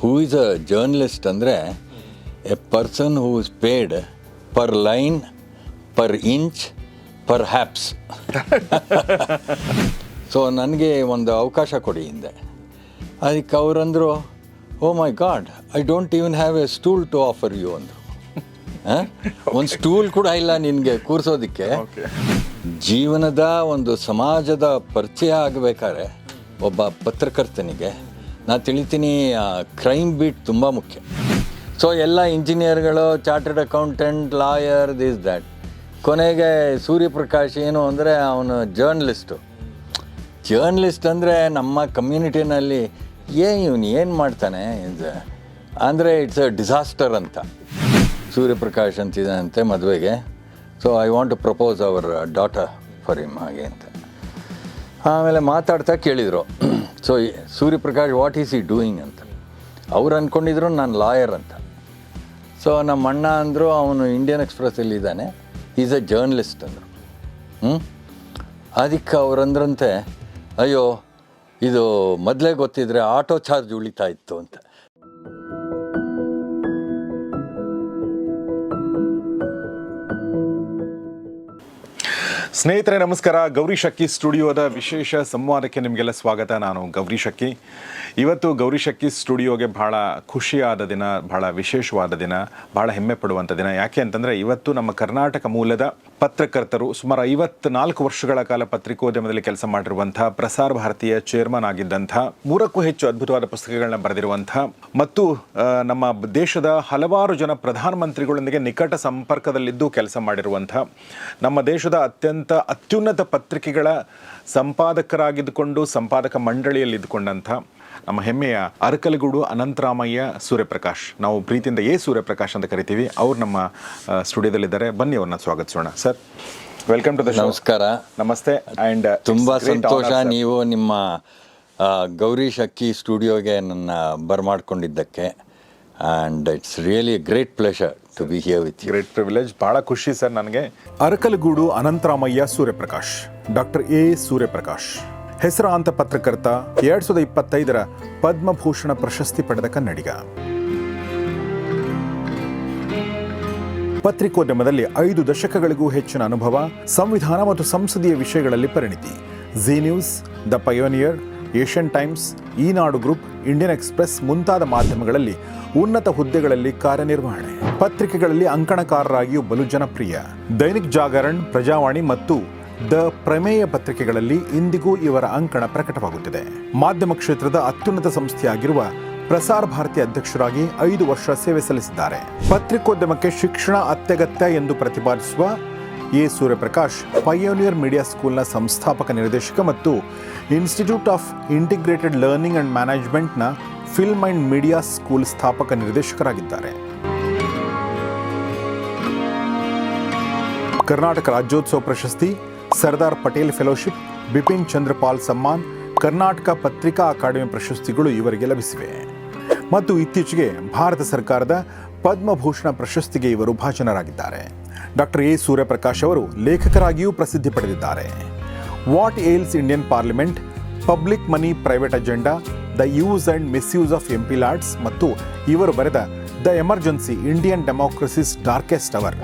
Who is a journalist ಅಂದರೆ a person who is paid per line, per inch, perhaps. So ನನಗೆ ಒಂದು ಅವಕಾಶ ಕೊಡಿ ಹಿಂದೆ. ಅದಕ್ಕೆ ಅವರಂದರು, oh my God, I don't even have a stool to offer you ಅಂದರು. ಒಂದು ಸ್ಟೂಲ್ ಕೂಡ ಇಲ್ಲ ನಿನಗೆ ಕೂರಿಸೋದಕ್ಕೆ. ಜೀವನದ ಒಂದು ಸಮಾಜದ ಪರಿಚಯ ಆಗಬೇಕಾದ್ರೆ ಒಬ್ಬ ಪತ್ರಕರ್ತನಿಗೆ ನಾನು ತಿಳಿತೀನಿ, ಕ್ರೈಮ್ ಬೀಟ್ ತುಂಬ ಮುಖ್ಯ. ಸೊ ಎಲ್ಲ ಇಂಜಿನಿಯರ್ಗಳು, chartered accountant, lawyer, this that. ಕೊನೆಗೆ ಸೂರ್ಯಪ್ರಕಾಶ್ ಏನು ಅಂದರೆ ಅವನು ಜರ್ನಲಿಸ್ಟ್ ಅಂದರೆ ನಮ್ಮ ಕಮ್ಯುನಿಟಿನಲ್ಲಿ ಇವನು ಏನು ಮಾಡ್ತಾನೆ ಅಂದರೆ ಇಟ್ಸ್ ಅ ಡಿಸಾಸ್ಟರ್ ಅಂತ. ಸೂರ್ಯಪ್ರಕಾಶ್ ಅಂತಿದ್ದಾನಂತೆ ಮದುವೆಗೆ. So I want to propose our daughter for him ಹಾಗೆ ಅಂತ. ಆಮೇಲೆ ಮಾತಾಡ್ತಾ ಕೇಳಿದರು, so Suryaprakash what is he doing ಅಂತ. ಅವ್ರು ಅಂದ್ಕೊಂಡಿದ್ರು ನಾನು ಲಾಯರ್ ಅಂತ. ಸೊ ನಮ್ಮ ಅಣ್ಣ ಅಂದರು, ಅವನು ಇಂಡಿಯನ್ ಎಕ್ಸ್ಪ್ರೆಸ್ಸಲ್ಲಿದ್ದಾನೆ, ಈಸ್ ಎ ಜರ್ನಲಿಸ್ಟ್ ಅಂದರು. ಅದಕ್ಕೆ ಅವರಂದ್ರಂತೆ, ಅಯ್ಯೋ ಇದು ಮೊದಲೇ ಗೊತ್ತಿದ್ರೆ ಆಟೋ ಚಾರ್ಜ್ ಉಳಿತಾ ಇತ್ತು ಅಂತ. ಸ್ನೇಹಿತರೆ ನಮಸ್ಕಾರ. ಗೌರಿ ಶಕ್ಕಿ ಸ್ಟುಡಿಯೋದ ವಿಶೇಷ ಸಂವಾದಕ್ಕೆ ನಿಮಗೆಲ್ಲ ಸ್ವಾಗತ. ನಾನು ಗೌರಿ ಶಕ್ಕಿ. ಇವತ್ತು ಗೌರಿ ಶಕ್ಕಿ ಸ್ಟುಡಿಯೋಗೆ ಭಾಳ ಖುಷಿಯಾದ ದಿನ, ಭಾಳ ವಿಶೇಷವಾದ ದಿನ, ಭಾಳ ಹೆಮ್ಮೆ ಪಡುವಂಥ ದಿನ. ಯಾಕೆ ಅಂತಂದರೆ ಇವತ್ತು ನಮ್ಮ ಕರ್ನಾಟಕ ಮೂಲದ ಪತ್ರಕರ್ತರು, ಸುಮಾರು 54 ವರ್ಷಗಳ ಕಾಲ ಪತ್ರಿಕೋದ್ಯಮದಲ್ಲಿ ಕೆಲಸ ಮಾಡಿರುವಂಥ, ಪ್ರಸಾರ ಭಾರತೀಯ ಚೇರ್ಮನ್ ಆಗಿದ್ದಂಥ, 3ಕ್ಕೂ ಹೆಚ್ಚು ಅದ್ಭುತವಾದ ಪುಸ್ತಕಗಳನ್ನ ಬರೆದಿರುವಂಥ ಮತ್ತು ನಮ್ಮ ದೇಶದ ಹಲವಾರು ಜನ ಪ್ರಧಾನಮಂತ್ರಿಗಳೊಂದಿಗೆ ನಿಕಟ ಸಂಪರ್ಕದಲ್ಲಿದ್ದು ಕೆಲಸ ಮಾಡಿರುವಂಥ, ನಮ್ಮ ದೇಶದ ಅತ್ಯುನ್ನತ ಪತ್ರಿಕೆಗಳ ಸಂಪಾದಕರಾಗಿದ್ದುಕೊಂಡು ಸಂಪಾದಕ ಮಂಡಳಿಯಲ್ಲಿದ್ದುಕೊಂಡಂಥ ನಮ್ಮ ಹೆಮ್ಮೆಯ ಅರಕಲಗೂಡು ಅನಂತರಾಮಯ್ಯ ಸೂರ್ಯಪ್ರಕಾಶ್, ನಾವು ಪ್ರೀತಿಯಿಂದ ಸೂರ್ಯಪ್ರಕಾಶ್ ಅಂತ ಕರಿತೀವಿ. ಅವ್ರು ನಮ್ಮ ಸ್ಟುಡಿಯೋದಲ್ಲಿದ್ದಾರೆ. ಬನ್ನಿ ಅವ್ರನ್ನ ಸ್ವಾಗತಿಸೋಣ. Sir, welcome to the show. ನಮಸ್ಕಾರ. ನಮಸ್ತೆ. ಆ್ಯಂಡ್ ತುಂಬ ಸಂತೋಷ ನೀವು ನಿಮ್ಮ ಗೌರಿ ಶಕ್ಕಿ ಸ್ಟುಡಿಯೋಗೆ ನನ್ನ ಬರಮಾಡ್ಕೊಂಡಿದ್ದಕ್ಕೆ. And it's really great pleasure to be here with you. Great privilege. ಭಾಳ ಖುಷಿ ಸರ್ ನನಗೆ. ಅರಕಲಗೂಡು ಅನಂತರಾಮಯ್ಯ ಸೂರ್ಯಪ್ರಕಾಶ್, ಡಾಕ್ಟರ್ ಸೂರ್ಯಪ್ರಕಾಶ್, ಹೆಸರಾಂತ ಪತ್ರಕರ್ತ, 2025ರ ಪದ್ಮಭೂಷಣ ಪ್ರಶಸ್ತಿ ಪಡೆದ ಕನ್ನಡಿಗ. ಪತ್ರಿಕೋದ್ಯಮದಲ್ಲಿ 5 ದಶಕಗಳಿಗೂ ಹೆಚ್ಚಿನ ಅನುಭವ, ಸಂವಿಧಾನ ಮತ್ತು ಸಂಸದೀಯ ವಿಷಯಗಳಲ್ಲಿ ಪರಿಣಿತಿ. Zee News, the Pioneer, Asian Times, Eenadu group, Indian Express ಮುಂತಾದ ಮಾಧ್ಯಮಗಳಲ್ಲಿ ಉನ್ನತ ಹುದ್ದೆಗಳಲ್ಲಿ ಕಾರ್ಯನಿರ್ವಹಣೆ. ಪತ್ರಿಕೆಗಳಲ್ಲಿ ಅಂಕಣಕಾರರಾಗಿಯೂ ಬಲು ಜನಪ್ರಿಯ. ದೈನಿಕ್ ಜಾಗರಣ್, ಪ್ರಜಾವಾಣಿ ಮತ್ತು ದ ಪ್ರಮೇಯ ಪತ್ರಿಕೆಗಳಲ್ಲಿ ಇಂದಿಗೂ ಇವರ ಅಂಕಣ ಪ್ರಕಟವಾಗುತ್ತಿದೆ. ಮಾಧ್ಯಮ ಕ್ಷೇತ್ರದ ಅತ್ಯುನ್ನತ ಸಂಸ್ಥೆಯಾಗಿರುವ ಪ್ರಸಾರ ಭಾರತಿ ಅಧ್ಯಕ್ಷರಾಗಿ 5 ವರ್ಷ ಸೇವೆ ಸಲ್ಲಿಸಿದ್ದಾರೆ. ಪತ್ರಿಕೋದ್ಯಮಕ್ಕೆ ಶಿಕ್ಷಣ ಅತ್ಯಗತ್ಯ ಎಂದು ಪ್ರತಿಪಾದಿಸುವ ಸೂರ್ಯಪ್ರಕಾಶ್ ಪಯೋನಿಯರ್ ಮೀಡಿಯಾ ಸ್ಕೂಲ್ನ ಸಂಸ್ಥಾಪಕ ನಿರ್ದೇಶಕ ಮತ್ತು institute of integrated learning and ಮ್ಯಾನೇಜ್ಮೆಂಟ್ನ ಫಿಲ್ಮ್ ಅಂಡ್ ಮೀಡಿಯಾ ಸ್ಕೂಲ್ ಸ್ಥಾಪಕ ನಿರ್ದೇಶಕರಾಗಿದ್ದಾರೆ. ಕರ್ನಾಟಕ ರಾಜ್ಯೋತ್ಸವ ಪ್ರಶಸ್ತಿ, ಸರ್ದಾರ್ ಪಟೇಲ್ ಫೆಲೋಶಿಪ್, ಬಿಪಿನ್ ಚಂದ್ರಪಾಲ್ ಸಮ್ಮಾನ್, ಕರ್ನಾಟಕ ಪತ್ರಿಕಾ ಅಕಾಡೆಮಿ ಪ್ರಶಸ್ತಿಗಳು ಇವರಿಗೆ ಲಭಿಸಿವೆ. ಮತ್ತು ಇತ್ತೀಚೆಗೆ ಭಾರತ ಸರ್ಕಾರದ ಪದ್ಮಭೂಷಣ ಪ್ರಶಸ್ತಿಗೆ ಇವರು ಭಾಜನರಾಗಿದ್ದಾರೆ. ಡಾಕ್ಟರ್ ಸೂರ್ಯಪ್ರಕಾಶ್ ಅವರು ಲೇಖಕರಾಗಿಯೂ ಪ್ರಸಿದ್ಧಿ ಪಡೆದಿದ್ದಾರೆ. What ails Indian parliament, public money private agenda, the use and misuse of MP LADS ಮತ್ತು ಇವರು ಬರೆದ the emergency Indian democracy's darkest hour.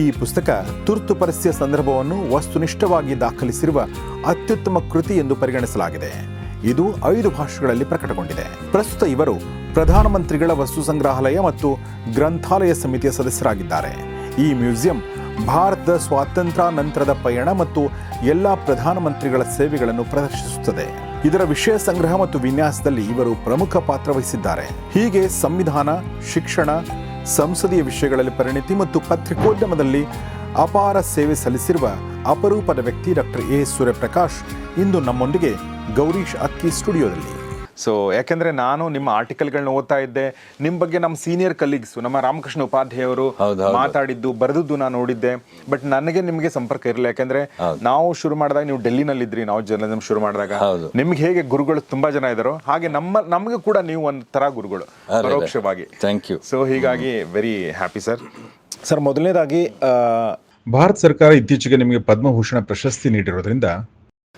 ಈ ಪುಸ್ತಕ ತುರ್ತು ಪರಿಸ್ಥಿತಿಯ ಸಂದರ್ಭವನ್ನು ವಸ್ತುನಿಷ್ಠವಾಗಿ ದಾಖಲಿಸಿರುವ ಅತ್ಯುತ್ತಮ ಕೃತಿ ಎಂದು ಪರಿಗಣಿಸಲಾಗಿದೆ. ಇದು 5 ಭಾಷೆಗಳಲ್ಲಿ ಪ್ರಕಟಗೊಂಡಿದೆ. ಪ್ರಸ್ತುತ ಇವರು ಪ್ರಧಾನಮಂತ್ರಿಗಳ ವಸ್ತು ಸಂಗ್ರಹಾಲಯ ಮತ್ತು ಗ್ರಂಥಾಲಯ ಸಮಿತಿಯ ಸದಸ್ಯರಾಗಿದ್ದಾರೆ. ಈ ಮ್ಯೂಸಿಯಂ ಭಾರತದ ಸ್ವಾತಂತ್ರ್ಯ ನಂತರದ ಪಯಣ ಮತ್ತು ಎಲ್ಲ ಪ್ರಧಾನಮಂತ್ರಿಗಳ ಸೇವೆಗಳನ್ನು ಪ್ರದರ್ಶಿಸುತ್ತದೆ. ಇದರ ವಿಷಯ ಸಂಗ್ರಹ ಮತ್ತು ವಿನ್ಯಾಸದಲ್ಲಿ ಇವರು ಪ್ರಮುಖ ಪಾತ್ರ ವಹಿಸಿದ್ದಾರೆ. ಹೀಗೆ ಸಂವಿಧಾನ, ಶಿಕ್ಷಣ, ಸಂಸದೀಯ ವಿಷಯಗಳಲ್ಲಿ ಪರಿಣಿತಿ ಮತ್ತು ಪತ್ರಿಕೋದ್ಯಮದಲ್ಲಿ ಅಪಾರ ಸೇವೆ ಸಲ್ಲಿಸಿರುವ ಅಪರೂಪದ ವ್ಯಕ್ತಿ ಡಾಕ್ಟರ್ ಸೂರ್ಯಪ್ರಕಾಶ್ ಇಂದು ನಮ್ಮೊಂದಿಗೆ ಗೌರಿ ಶಕ್ಕಿ ಸ್ಟುಡಿಯೋದಲ್ಲಿ. ಸೊ ಯಾಕೆಂದರೆ ನಾನು ನಿಮ್ಮ ಆರ್ಟಿಕಲ್ಗಳನ್ನ ಓದ್ತಾ ಇದ್ದೆ. ನಿಮ್ಮ ಬಗ್ಗೆ ನಮ್ಮ ಸೀನಿಯರ್ ಕಲೀಗ್ಸು, ನಮ್ಮ ರಾಮಕೃಷ್ಣ ಉಪಾಧ್ಯಾಯವರು ಮಾತಾಡಿದ್ದು, ಬರೆದದ್ದು ನಾನು ನೋಡಿದ್ದೆ. ಬಟ್ ನನಗೆ ನಿಮಗೆ ಸಂಪರ್ಕ ಇರಲಿಲ್ಲ. ಯಾಕೆಂದ್ರೆ ನಾವು ಶುರು ಮಾಡಿದಾಗ ನೀವು ಡೆಲ್ಲಿನಲ್ಲಿದ್ರಿ, ನಾವು ಜರ್ನಲಿಸಂ ಶುರು ಮಾಡಿದಾಗ. ನಿಮ್ಗೆ ಹೇಗೆ ಗುರುಗಳು ತುಂಬಾ ಜನ ಇದ್ದಾರೋ ಹಾಗೆ ನಮಗೆ ಕೂಡ ನೀವು ಒಂದು ತರ ಗುರುಗಳು ಪರೋಕ್ಷವಾಗಿ. Thank you. ಸೊ ಹೀಗಾಗಿ ವೆರಿ ಹ್ಯಾಪಿ ಸರ್. ಸರ್, ಮೊದಲನೇದಾಗಿ ಭಾರತ ಸರ್ಕಾರ ಇತ್ತೀಚೆಗೆ ನಿಮಗೆ ಪದ್ಮಭೂಷಣ ಪ್ರಶಸ್ತಿ ನೀಡಿರೋದ್ರಿಂದ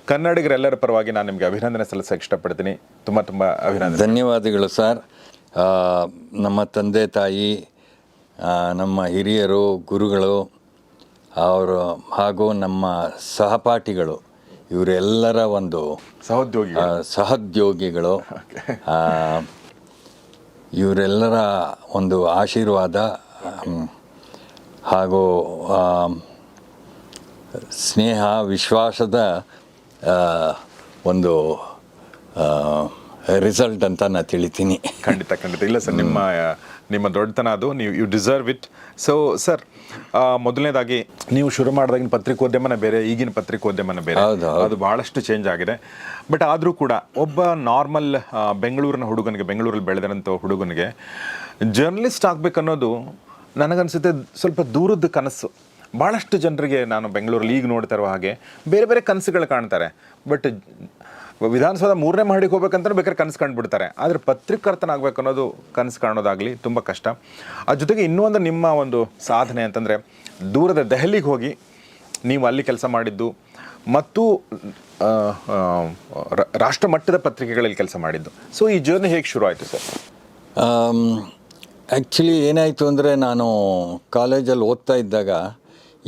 ಕನ್ನಡಿಗರೆಲ್ಲರ ಪರವಾಗಿ ನಾನು ನಿಮಗೆ ಅಭಿನಂದನೆ ಸಲ್ಲಿಸಕ್ಕೆ ಇಷ್ಟಪಡ್ತೀನಿ. ತುಂಬ ಅಭಿನಂದನೆ. ಧನ್ಯವಾದಗಳು ಸರ್. ನಮ್ಮ ತಂದೆ ತಾಯಿ, ನಮ್ಮ ಹಿರಿಯರು, ಗುರುಗಳು, ಅವರು ಹಾಗೂ ನಮ್ಮ ಸಹಪಾಠಿಗಳು ಇವರೆಲ್ಲರ ಒಂದು ಸಹೋದ್ಯೋಗಿಗಳು ಇವರೆಲ್ಲರ ಒಂದು ಆಶೀರ್ವಾದ ಹಾಗೂ ಸ್ನೇಹ, ವಿಶ್ವಾಸದ ಒಂದು ರಿಸಲ್ಟ್ ಅಂತ ನಾನು ತಿಳಿತೀನಿ. ಖಂಡಿತ ಇಲ್ಲ ಸರ್, ನಿಮ್ಮ ದೊಡ್ಡತನ ಅದು, ನೀವು you deserve it. So sir, ಮೊದಲನೇದಾಗಿ ನೀವು ಶುರು ಮಾಡಿದಾಗಿನ ಪತ್ರಿಕೋದ್ಯಮನ ಬೇರೆ, ಈಗಿನ ಪತ್ರಿಕೋದ್ಯಮನ ಬೇರೆ, ಅದು ಬಹಳಷ್ಟು ಚೇಂಜ್ ಆಗಿದೆ. ಬಟ್ ಆದರೂ ಕೂಡ ಒಬ್ಬ ನಾರ್ಮಲ್ ಬೆಂಗಳೂರಿನ ಹುಡುಗನಿಗೆ, ಬೆಂಗಳೂರಲ್ಲಿ ಬೆಳೆದಂಥ ಹುಡುಗನಿಗೆ ಜರ್ನಲಿಸ್ಟ್ ಆಗಬೇಕನ್ನೋದು ನನಗನ್ಸುತ್ತೆ ಸ್ವಲ್ಪ ದೂರದ ಕನಸು. ಭಾಳಷ್ಟು ಜನರಿಗೆ ನಾನು ಬೆಂಗಳೂರಲ್ಲಿ ಈಗ ನೋಡ್ತಾ ಇರೋ ಹಾಗೆ ಬೇರೆ ಬೇರೆ ಕನಸುಗಳು ಕಾಣ್ತಾರೆ. ಬಟ್ ವಿಧಾನಸೌಧ 3ನೇ ಮಹಡಿಗೆ ಹೋಗ್ಬೇಕಂತ ಬೇಕಾದ್ರೆ ಕನಸು ಕಂಡುಬಿಡ್ತಾರೆ. ಆದರೆ ಪತ್ರಿಕರ್ತನಾಗಬೇಕು ಅನ್ನೋದು ಕನಸು ಕಾಣೋದಾಗಲಿ ತುಂಬ ಕಷ್ಟ. ಅದ್ರ ಜೊತೆಗೆ ಇನ್ನೂ ಒಂದು ನಿಮ್ಮ ಒಂದು ಸಾಧನೆ ಅಂತಂದರೆ ದೂರದ ದೆಹಲಿಗೆ ಹೋಗಿ ನೀವು ಅಲ್ಲಿ ಕೆಲಸ ಮಾಡಿದ್ದು ಮತ್ತು ರಾಷ್ಟ್ರ ಮಟ್ಟದ ಪತ್ರಿಕೆಗಳಲ್ಲಿ ಕೆಲಸ ಮಾಡಿದ್ದು. ಸೊ ಈ ಜರ್ನಿ ಹೇಗೆ ಶುರು ಆಯಿತು ಸರ್? ಆ್ಯಕ್ಚುಲಿ ಏನಾಯಿತು ಅಂದರೆ, ನಾನು ಕಾಲೇಜಲ್ಲಿ ಓದ್ತಾ ಇದ್ದಾಗ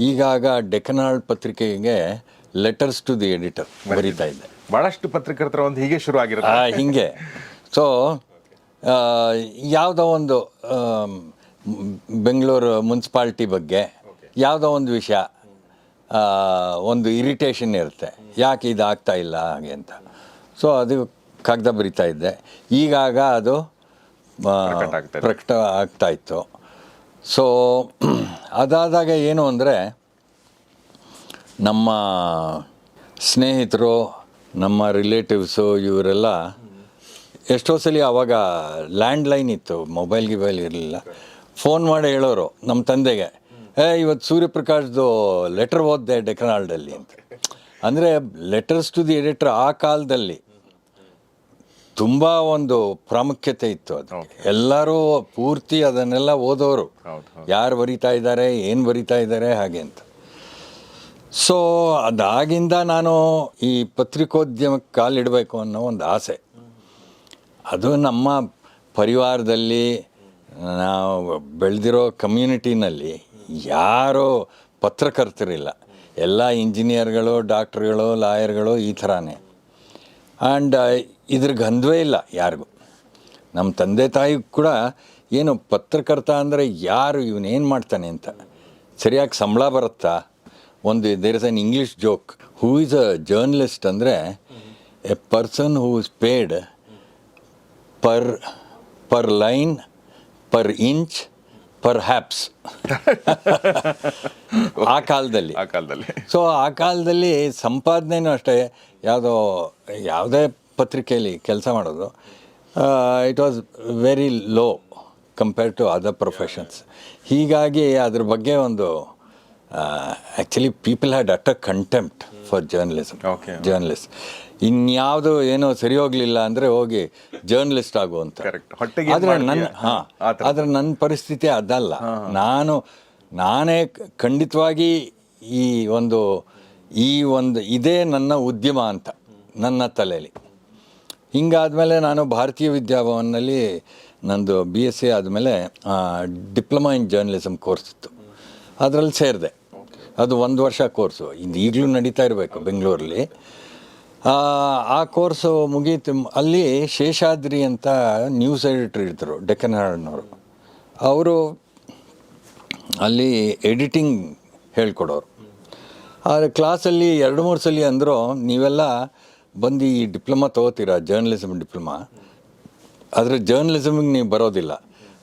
ಈಗಾಗ ಡೆಕ್ಕನಾಳ್ ಪತ್ರಿಕೆಗೆ ಲೆಟರ್ಸ್ ಟು ದಿ ಎಡಿಟರ್ ಬರೀತಾ ಇದ್ದೆ. ಭಾಳಷ್ಟು ಪತ್ರಕರ್ತರ ಒಂದು ಹೀಗೆ ಶುರು ಆಗಿರುತ್ತೆ. ಹೀಗೆ. ಸೊ ಯಾವುದೋ ಒಂದು ಬೆಂಗಳೂರು ಮುನ್ಸಿಪಾಲ್ಟಿ ಬಗ್ಗೆ ಯಾವುದೋ ಒಂದು ವಿಷಯ, ಒಂದು ಇರಿಟೇಷನ್ ಇರುತ್ತೆ, ಯಾಕೆ ಇದು ಆಗ್ತಾ ಇಲ್ಲ ಹಾಗೆ ಅಂತ. ಸೊ ಅದು ಕಾಗದ ಬರಿತಾ ಇದ್ದೆ. ಈಗಾಗ ಅದು ಪ್ರಕಟ ಆಗ್ತಾ ಇತ್ತು. ಸೊ ಅದಾದಾಗ ಏನು ಅಂದರೆ, ನಮ್ಮ ಸ್ನೇಹಿತರು, ನಮ್ಮ ರಿಲೇಟಿವ್ಸು ಇವರೆಲ್ಲ ಎಷ್ಟೋ ಸಲ ಆವಾಗ ಲ್ಯಾಂಡ್ಲೈನ್ ಇತ್ತು, ಮೊಬೈಲ್ ಇರಲಿಲ್ಲ. ಫೋನ್ ಮಾಡಿ ಹೇಳೋರು ನಮ್ಮ ತಂದೆಗೆ, ಇವತ್ತು ಸೂರ್ಯಪ್ರಕಾಶ್ದು ಲೆಟರ್ ಓದಿದೆ ಡೆಕ್ಕನಾಳಲ್ಲಿ ಅಂತ. ಅಂದರೆ ಲೆಟರ್ಸ್ ಟು ದಿ ಎಡಿಟರ್ ಆ ಕಾಲದಲ್ಲಿ ತುಂಬ ಒಂದು ಪ್ರಾಮುಖ್ಯತೆ ಇತ್ತು. ಅದು ಎಲ್ಲರೂ ಪೂರ್ತಿ ಅದನ್ನೆಲ್ಲ ಓದೋರು, ಯಾರು ಬರಿತಾ ಇದ್ದಾರೆ, ಏನು ಬರಿತಾ ಇದ್ದಾರೆ ಹಾಗೆ ಅಂತ. ಸೊ ಅದಾಗಿಂದ ನಾನು ಈ ಪತ್ರಿಕೋದ್ಯಮಕ್ಕೆ ಕಾಲಿಡಬೇಕು ಅನ್ನೋ ಒಂದು ಆಸೆ. ಅದು ನಮ್ಮ ಪರಿವಾರದಲ್ಲಿ, ನಾವು ಬೆಳೆದಿರೋ ಕಮ್ಯುನಿಟಿನಲ್ಲಿ ಯಾರೂ ಪತ್ರಕರ್ತರಿಲ್ಲ. ಎಲ್ಲ ಇಂಜಿನಿಯರ್ಗಳು, ಡಾಕ್ಟ್ರುಗಳು, ಲಾಯರ್ಗಳು ಈ ಥರನೇ. ಆ್ಯಂಡ್ ಇದ್ರ ಗಂಧವೇ ಇಲ್ಲ ಯಾರಿಗೂ. ನಮ್ಮ ತಂದೆ ತಾಯಿ ಕೂಡ ಏನು ಪತ್ರಕರ್ತ ಅಂದರೆ ಯಾರು, ಇವನೇನು ಮಾಡ್ತಾನೆ ಅಂತ. ಸರಿಯಾಗಿ ಸಂಬಳ ಬರುತ್ತಾ? ಒಂದು there is an English joke, who is a journalist ಅಂದರೆ a person who is paid per line, per inch, perhaps. ಆ ಕಾಲದಲ್ಲಿ. ಸೊ ಆ ಕಾಲದಲ್ಲಿ ಸಂಪಾದನೆಯೂ ಅಷ್ಟೇ. ಯಾವುದೇ ಪತ್ರಿಕೆಯಲ್ಲಿ ಕೆಲಸ ಮಾಡೋದು, it was very low compared to other professions. ಹೀಗಾಗಿ ಅದ್ರ ಬಗ್ಗೆ ಒಂದು actually people had at a contempt for journalist. ಇನ್ಯಾವುದು ಏನೋ ಸರಿ ಹೋಗಲಿಲ್ಲ ಅಂದರೆ ಹೋಗಿ ಜರ್ನಲಿಸ್ಟ್ ಆಗು ಅಂತ. ಆದರೆ ನನ್ನ ಪರಿಸ್ಥಿತಿ ಅದಲ್ಲ. ನಾನೇ ಖಂಡಿತವಾಗಿ ಈ ಒಂದು ಇದೇ ನನ್ನ ಉದ್ಯಮ ಅಂತ ನನ್ನ ತಲೆಯಲ್ಲಿ. ಹಿಂಗಾದಮೇಲೆ ನಾನು ಭಾರತೀಯ ವಿದ್ಯಾಭವನಲ್ಲಿ ನಂದು BSc ಆದಮೇಲೆ ಡಿಪ್ಲೊಮಾ ಇನ್ ಜರ್ನಲಿಸಮ್ ಕೋರ್ಸ್ ಇತ್ತು, ಅದರಲ್ಲಿ ಸೇರಿದೆ. ಅದು 1 ವರ್ಷ ಕೋರ್ಸು, ಇದು ಈಗಲೂ ನಡೀತಾ ಇರಬೇಕು ಬೆಂಗಳೂರಲ್ಲಿ. ಆ ಕೋರ್ಸು ಮುಗೀತು. ಅಲ್ಲಿ ಶೇಷಾದ್ರಿ ಅಂತ ನ್ಯೂಸ್ ಎಡಿಟರ್ ಇರ್ತಾರೆ ಡೆಕ್ಕನಾಳ್ನವರು. ಅವರು ಅಲ್ಲಿ ಎಡಿಟಿಂಗ್ ಹೇಳ್ಕೊಡೋರು. ಆದರೆ ಕ್ಲಾಸಲ್ಲಿ 2-3 ಸಲ ಅಂದರು, ನೀವೆಲ್ಲ ಬಂದು ಈ ಡಿಪ್ಲೊಮಾ ತೊಗೋತೀರಾ, ಜರ್ನಲಿಸಮ್ ಡಿಪ್ಲೊಮಾ, ಆದರೆ ಜರ್ನಲಿಸಮಿಗೆ ನೀವು ಬರೋದಿಲ್ಲ,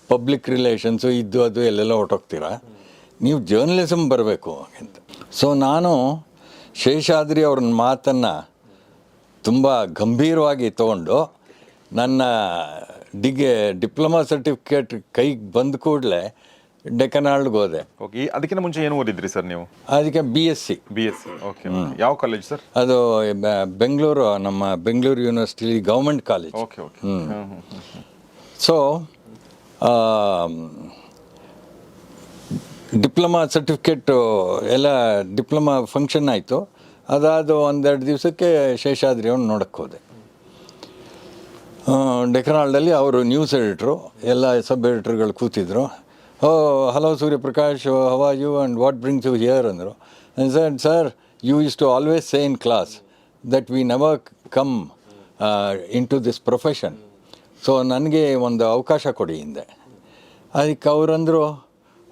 ಪಬ್ಲಿಕ್ ರಿಲೇಷನ್ಸು ಇದ್ದು ಅದು ಎಲ್ಲೆಲ್ಲ ಹೊರಟೋಗ್ತೀರಾ, ನೀವು ಜರ್ನಲಿಸಮ್ ಬರಬೇಕು ಅಂತ. ಸೊ ನಾನು ಶೇಷಾದ್ರಿ ಅವ್ರ ಮಾತನ್ನು ತುಂಬ ಗಂಭೀರವಾಗಿ ತೊಗೊಂಡು ನನ್ನ ಡಿಪ್ಲೊಮಾ ಸರ್ಟಿಫಿಕೇಟ್ ಕೈಗೆ ಬಂದ ಕೂಡಲೇ ಡೆಕ್ಕನಾಳ್ಗೆ ಹೋದೆ. ಓಕೆ, ಅದಕ್ಕಿಂತ ಮುಂಚೆ ಏನು ಓದಿದ್ರಿ ಸರ್ ನೀವು? ಅದಕ್ಕೆ BSc. ಓಕೆ, ಯಾವ ಕಾಲೇಜ್ ಸರ್? ಅದು ಬೆಂಗಳೂರು, ನಮ್ಮ Bengaluru university government college. Okay. So diploma certificate ಎಲ್ಲ ಡಿಪ್ಲೊಮಾ ಫಂಕ್ಷನ್ ಆಯಿತು. ಅದಾದ 1-2 ದಿವಸಕ್ಕೆ ಶೇಷಾದ್ರಿ ಅವ್ನು ನೋಡೋಕ್ಕೆ ಹೋದೆ. ಡೆಕ್ಕನಾಲ್ಡಲ್ಲಿ ಅವರು ನ್ಯೂಸ್ ಎಡಿಟ್ರು, ಎಲ್ಲ ಸಬ್ ಎಡಿಟರ್ಗಳು ಕೂತಿದ್ರು. Oh hello Suryaprakash, how are you and what brings you here ಅಂದರು. Sir you use to always say in class that we never come in to this profession, so ನನಗೆ ಒಂದು ಅವಕಾಶ ಕೊಡಿ ಹಿಂದೆ. ಅದಕ್ಕೆ ಅವರಂದರು,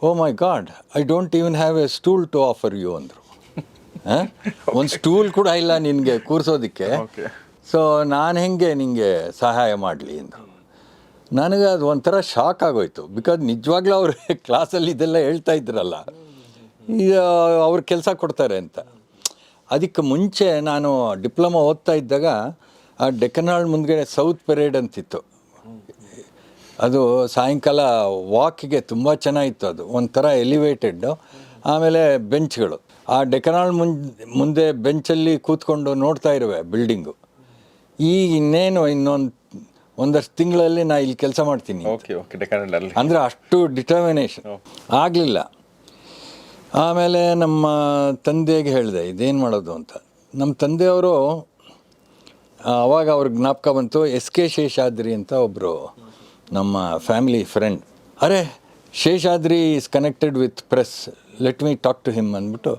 oh my God, I don't even have a stool to offer you ಅಂದರು. ಒಂದು ಸ್ಟೂಲ್ ಕೂಡ ಇಲ್ಲ ನಿನಗೆ ಕೂರಿಸೋದಕ್ಕೆ, ಸೊ ನಾನು ಹೆಂಗೆ ನಿನಗೆ ಸಹಾಯ ಮಾಡಲಿ ಅಂದರು. ನನಗೆ ಅದು ಒಂಥರ ಶಾಕ್ ಆಗೋಯ್ತು. ಬಿಕಾಸ್ ನಿಜವಾಗ್ಲೂ ಅವರು ಕ್ಲಾಸಲ್ಲಿ ಇದೆಲ್ಲ ಹೇಳ್ತಾ ಇದ್ರಲ್ಲ, ಈಗ ಅವ್ರು ಕೆಲಸ ಕೊಡ್ತಾರೆ ಅಂತ. ಅದಕ್ಕೆ ಮುಂಚೆ ನಾನು ಡಿಪ್ಲೊಮಾ ಓದ್ತಾ ಇದ್ದಾಗ ಆ ಡೆಕ್ಕನಾಳ್ ಮುಂದ್ಗಡೆ ಸೌತ್ ಪೆರೇಡ್ ಅಂತಿತ್ತು. ಅದು ಸಾಯಂಕಾಲ ವಾಕಿಗೆ ತುಂಬ ಚೆನ್ನಾಗಿತ್ತು. ಅದು ಒಂಥರ ಎಲಿವೇಟೆಡ್ಡು. ಆಮೇಲೆ ಬೆಂಚ್ಗಳು, ಆ ಡೆಕ್ಕನಾಳ್ ಮುಂದೆ ಬೆಂಚಲ್ಲಿ ಕೂತ್ಕೊಂಡು ನೋಡ್ತಾ ಇರುವೆ ಬಿಲ್ಡಿಂಗು. ಈಗ ಇನ್ನೇನು ಒಂದಷ್ಟು ತಿಂಗಳಲ್ಲಿ ನಾನು ಇಲ್ಲಿ ಕೆಲಸ ಮಾಡ್ತೀನಿ ಅಂದರೆ ಅಷ್ಟು ಡಿಟರ್ಮಿನೇಷನ್ ಆಗಲಿಲ್ಲ. ಆಮೇಲೆ ನಮ್ಮ ತಂದೆಗೆ ಹೇಳಿದೆ ಇದೇನು ಮಾಡೋದು ಅಂತ. ನಮ್ಮ ತಂದೆಯವರು ಅವಾಗ ಅವ್ರಿಗೆ ಜ್ಞಾಪಕ ಬಂತು, ಎಸ್ ಕೆ ಶೇಷಾದ್ರಿ ಅಂತ ಒಬ್ಬರು ನಮ್ಮ ಫ್ಯಾಮಿಲಿ ಫ್ರೆಂಡ್. ಅರೆ Seshadri is connected with press, let me talk to him ಅಂದ್ಬಿಟ್ಟು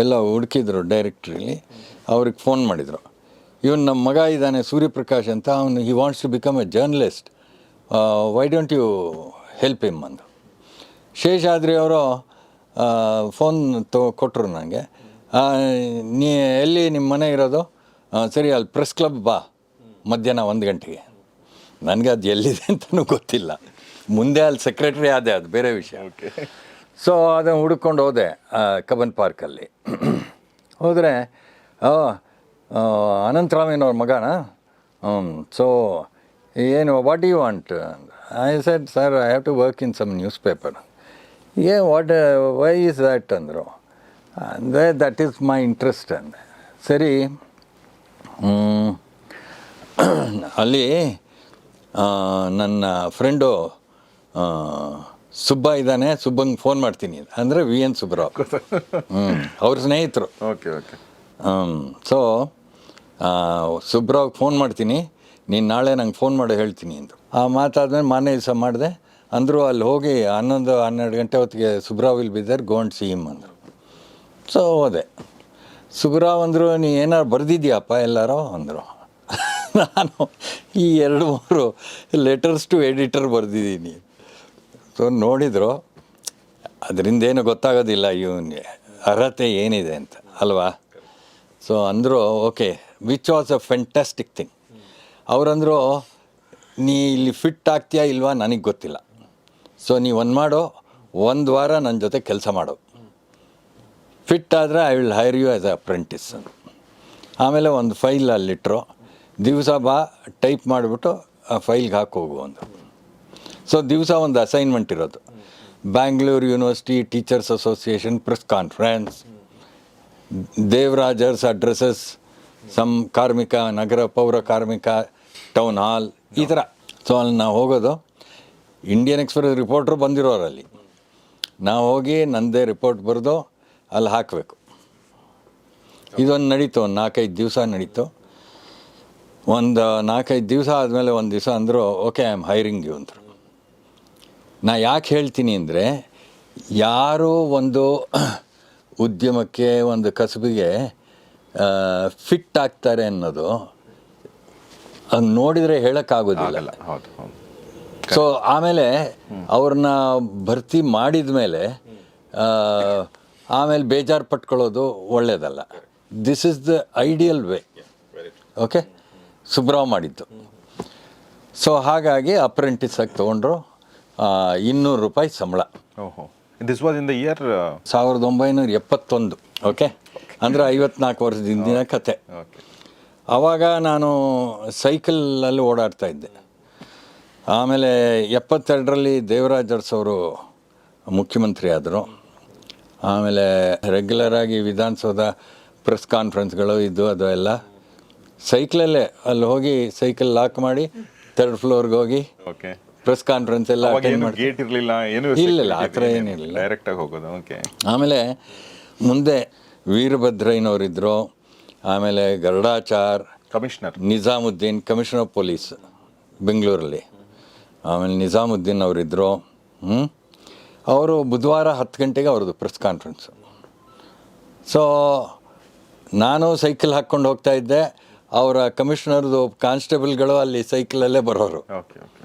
ಎಲ್ಲ ಹುಡುಕಿದ್ರು ಡೈರೆಕ್ಟ್ರಲ್ಲಿ. ಅವ್ರಿಗೆ ಫೋನ್ ಮಾಡಿದರು, ಇವನು ನಮ್ಮ ಮಗ ಇದ್ದಾನೆ ಸೂರ್ಯಪ್ರಕಾಶ್ ಅಂತ, ಅವನು he wants to become a journalist, why don't you help him ಅಂದರು. ಶೇಷಾದ್ರಿ ಅವರು ಫೋನ್ ಕೊಟ್ಟರು ನನಗೆ. ನೀ ಎಲ್ಲಿ ನಿಮ್ಮ ಮನೆ ಇರೋದು? ಸರಿ, ಅಲ್ಲಿ ಪ್ರೆಸ್ ಕ್ಲಬ್ ಬಾ ಮಧ್ಯಾಹ್ನ 1 ಗಂಟೆಗೆ. ನನಗೆ ಅದು ಎಲ್ಲಿದೆ ಅಂತಲೂ ಗೊತ್ತಿಲ್ಲ. ಮುಂದೆ ಅಲ್ಲಿ ಸೆಕ್ರೆಟ್ರಿ ಆದೆ, ಅದು ಬೇರೆ ವಿಷಯ. ಸೊ ಅದನ್ನು ಹುಡ್ಕೊಂಡು ಹೋದೆ ಕಬ್ಬನ್ ಪಾರ್ಕಲ್ಲಿ. ಹೋದರೆ ಅನಂತರಾಮಯ್ಯನವ್ರ ಮಗನ. ಸೊ ಏನು what you want? I said sir I have to work in some newspaper. What why is that ಅಂದರು. ಅಂದರೆ ದಟ್ ಈಸ್ ಮೈ ಇಂಟ್ರೆಸ್ಟ್ ಅಂದೆ. ಸರಿ, ಅಲ್ಲಿ ನನ್ನ ಫ್ರೆಂಡು ಸುಬ್ಬ ಇದ್ದಾನೆ, ಸುಬ್ಬಂಗೆ ಫೋನ್ ಮಾಡ್ತೀನಿ ಅಂದರೆ ವಿ ಎನ್ ಸುಬ್ಬರಾವ್, ಅವ್ರ ಸ್ನೇಹಿತರು. ಸೊ ಸುಬ್ಬರಾವ್ಗೆ ಫೋನ್ ಮಾಡ್ತೀನಿ, ನೀನು ನಾಳೆ ನಂಗೆ ಫೋನ್ ಮಾಡಿ ಹೇಳ್ತೀನಿ ಅಂದರು. ಆ ಮಾತಾದ್ಮೇಲೆ ಮಾರನೇ ದಿವಸ ಮಾಡಿದೆ. ಅಂದರು ಅಲ್ಲಿ ಹೋಗಿ 11-12 ಗಂಟೆ ಹೊತ್ತಿಗೆ Subbarao will be there, go and see him ಅಂದರು. ಸೊ ಹೋದೆ. ಸುಬ್ಬರಾವ್ ಅಂದರು, ನೀ ಏನಾರು ಬರೆದಿದ್ಯಾಪ್ಪ ಎಲ್ಲಾರೋ ಅಂದರು. ನಾನು ಈ 2-3 ಲೆಟರ್ಸ್ ಟು ಎಡಿಟರ್ ಬರೆದಿದ್ದೀನಿ. ಸೊ ನೋಡಿದರು, ಅದರಿಂದ ಏನು ಗೊತ್ತಾಗೋದಿಲ್ಲ ಇವನಿಗೆ ಅರ್ಹತೆ ಏನಿದೆ ಅಂತ ಅಲ್ವಾ. ಸೊ ಅಂದರು okay, which was a fantastic thing. ಅವರಂದರು, ನೀ ಇಲ್ಲಿ ಫಿಟ್ ಆಗ್ತೀಯಾ ಇಲ್ವಾ ನನಗೆ ಗೊತ್ತಿಲ್ಲ, ಸೊ ನೀವು ಮಾಡು, 1 ವಾರ ನನ್ನ ಜೊತೆ ಕೆಲಸ ಮಾಡು, ಫಿಟ್ ಆದರೆ I will hire you as a apprentice ಅಂತ. ಆಮೇಲೆ ಒಂದು ಫೈಲ್ ಅಲ್ಲಿಟ್ಟರು, ದಿವಸ ಬಾ ಟೈಪ್ ಮಾಡಿಬಿಟ್ಟು ಆ ಫೈಲ್ಗೆ ಹಾಕೋಗು ಅಂದರು. ಸೊ ದಿವಸ ಒಂದು ಅಸೈನ್ಮೆಂಟ್ ಇರೋದು, Bangalore university teachers association press conference, ದೇವರಾಜರ್ಸ್ ಅಡ್ರೆಸಸ್ ಸಮ್ ಕಾರ್ಮಿಕ ನಗರ ಪೌರ ಕಾರ್ಮಿಕ ಟೌನ್ ಹಾಲ್, ಈ ಥರ. ಸೊ ಅಲ್ಲಿ ನಾವು ಹೋಗೋದು, ಇಂಡಿಯನ್ ಎಕ್ಸ್ಪ್ರೆಸ್ ರಿಪೋರ್ಟ್ರು ಬಂದಿರೋರಲ್ಲಿ ನಾವು ಹೋಗಿ ನನ್ನದೇ ರಿಪೋರ್ಟ್ ಬರೆದು ಅಲ್ಲಿ ಹಾಕಬೇಕು. ಇದೊಂದು ನಡೀತು, ಒಂದು 4-5 ದಿವಸ ನಡೀತು. ಒಂದು 4-5 ದಿವಸ ಆದಮೇಲೆ ಒಂದು ದಿವಸ ಅಂದರು, okay I am hiring you ಅಂದರು. ನಾ ಯಾಕೆ ಹೇಳ್ತೀನಿ ಅಂದರೆ, ಯಾರು ಒಂದು ಉದ್ಯಮಕ್ಕೆ ಒಂದು ಕಸುಬಿಗೆ ಫಿಟ್ ಆಗ್ತಾರೆ ಅನ್ನೋದು ಅದು ನೋಡಿದರೆ ಹೇಳೋಕ್ಕಾಗೋದಿಲ್ಲ. ಸೊ ಆಮೇಲೆ ಅವ್ರನ್ನ ಭರ್ತಿ ಮಾಡಿದ ಮೇಲೆ ಆಮೇಲೆ ಬೇಜಾರು ಪಟ್ಕೊಳ್ಳೋದು ಒಳ್ಳೆಯದಲ್ಲ. This is the ideal way. Okay, Subrao ಮಾಡಿದ್ದು. ಸೊ ಹಾಗಾಗಿ ಅಪ್ರೆಂಟಿಸ್ ಆಗಿ ತೊಗೊಂಡ್ರು. 200 ರೂಪಾಯಿ ಸಂಬಳ. This was in the year 1971. Okay, ಅಂದರೆ 54 ವರ್ಷದ ಹಿಂದಿನ ಕತೆ. ಆವಾಗ ನಾನು ಸೈಕಲಲ್ಲಿ ಓಡಾಡ್ತಾ ಇದ್ದೆ. ಆಮೇಲೆ 72ರಲ್ಲಿ ದೇವರಾಜ್ ಅರಸ್ ಅವರು ಮುಖ್ಯಮಂತ್ರಿ ಆದರು. ಆಮೇಲೆ ರೆಗ್ಯುಲರಾಗಿ ವಿಧಾನಸೌಧ ಪ್ರೆಸ್ ಕಾನ್ಫರೆನ್ಸ್ಗಳು ಇದು ಅದು ಎಲ್ಲ ಸೈಕಲಲ್ಲೇ, ಅಲ್ಲಿ ಹೋಗಿ ಸೈಕಲ್ ಲಾಕ್ ಮಾಡಿ 3rd ಫ್ಲೋರ್ಗೆ ಹೋಗಿ ಪ್ರೆಸ್ ಕಾನ್ಫರೆನ್ಸ್ ಎಲ್ಲ ಅಟೆಂಡ್ ಮಾಡಿ. ಗೇಟ್ ಇರಲಿಲ್ಲ, ಏನು ಇಲ್ಲ, ಆ ಥರ ಏನಿರಲಿಲ್ಲ, ಡೈರೆಕ್ಟಾಗಿ ಹೋಗೋದು. ಓಕೆ. ಆಮೇಲೆ ಮುಂದೆ ವೀರಭದ್ರಯ್ಯನವರಿದ್ದರು, ಆಮೇಲೆ Garudachar, commissioner Nizamuddin, commissioner of police ಬೆಂಗಳೂರಲ್ಲಿ. ಆಮೇಲೆ ನಿಜಾಮುದ್ದೀನ್ ಅವರಿದ್ದರು. ಅವರು ಬುಧವಾರ 10 ಗಂಟೆಗೆ ಅವ್ರದ್ದು ಪ್ರೆಸ್ ಕಾನ್ಫರೆನ್ಸು. ಸೊ ನಾನು ಸೈಕಲ್ ಹಾಕ್ಕೊಂಡು ಹೋಗ್ತಾ ಇದ್ದೆ, ಅವರ ಕಮಿಷನರ್ದು ಕಾನ್ಸ್ಟೇಬಲ್ಗಳು ಅಲ್ಲಿ ಸೈಕಲಲ್ಲೇ ಬರೋರು. ಓಕೆ ಓಕೆ